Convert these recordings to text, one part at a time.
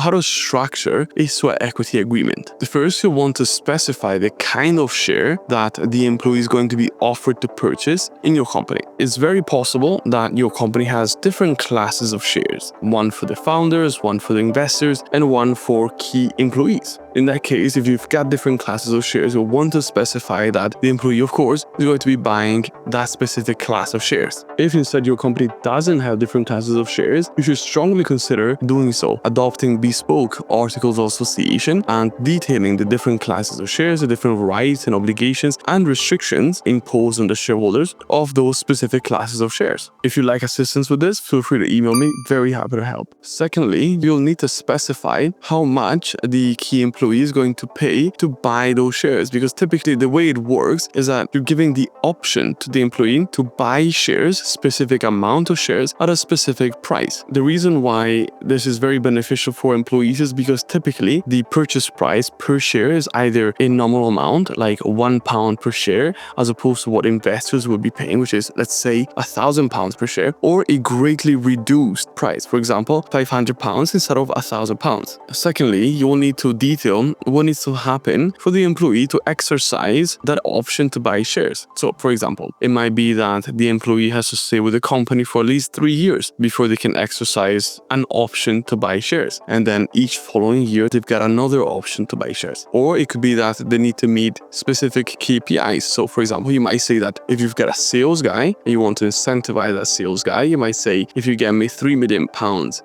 How to structure a sweat equity agreement. The first, you want to specify the kind of share that the employee is going to be offered to purchase in your company. It's very possible that your company has different classes of shares, one for the founders, one for the investors, and one for key employees. In that case, if you've got different classes of shares, you'll want to specify that the employee, of course, is going to be buying that specific class of shares. If instead your company doesn't have different classes of shares, you should strongly consider doing so, adopting bespoke articles of association and detailing the different classes of shares, the different rights and obligations and restrictions imposed on the shareholders of those specific classes of shares. If you'd like assistance with this, feel free to email me, very happy to help. Secondly, you'll need to specify how much the key employee is going to pay to buy those shares, because typically the way it works is that you're giving the option to the employee to buy shares, specific amount of shares at a specific price. The reason why this is very beneficial for employees is because typically the purchase price per share is either a nominal amount like £1 per share, as opposed to what investors would be paying, which is, let's say, £1,000 per share, or a greatly reduced price, for example, £500 instead of £1,000. Secondly, you will need to detail what needs to happen for the employee to exercise that option to buy shares. So, for example, it might be that the employee has to stay with the company for at least 3 years before they can exercise an option to buy shares. And then each following year, they've got another option to buy shares. Or it could be that they need to meet specific KPIs. So, for example, you might say that if you've got a sales guy and you want to incentivize that sales guy, you might say, if you get me £3 million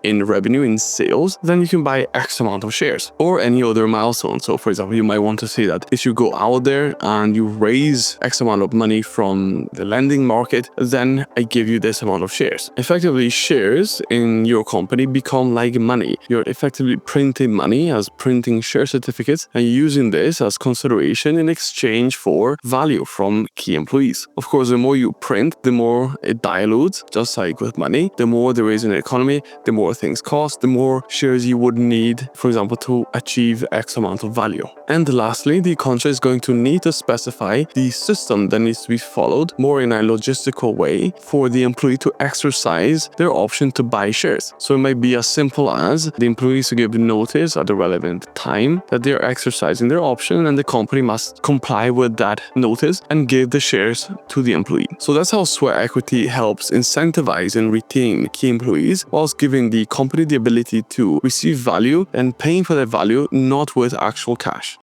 in revenue in sales, then you can buy X amount of shares, or any other milestone. So, for example, you might want to say that if you go out there and you raise X amount of money from the lending market, then I give you this amount of shares. Effectively, shares in your company become like money. You're effectively printing money as printing share certificates and using this as consideration in exchange for value from key employees. Of course, the more you print, the more it dilutes, just like with money. The more there is in the economy, the more things cost, the more shares you would need, for example, to achieve X amount of value. And lastly, the contract is going to need to specify the system that needs to be followed more in a logistical way for the employee to exercise their option to buy shares. So it might be as simple as the employees to give notice at the relevant time that they're exercising their option, and the company must comply with that notice and give the shares to the employee. So that's how sweat equity helps incentivize and retain key employees, whilst giving the company the ability to receive value and paying for that value not with actual cash.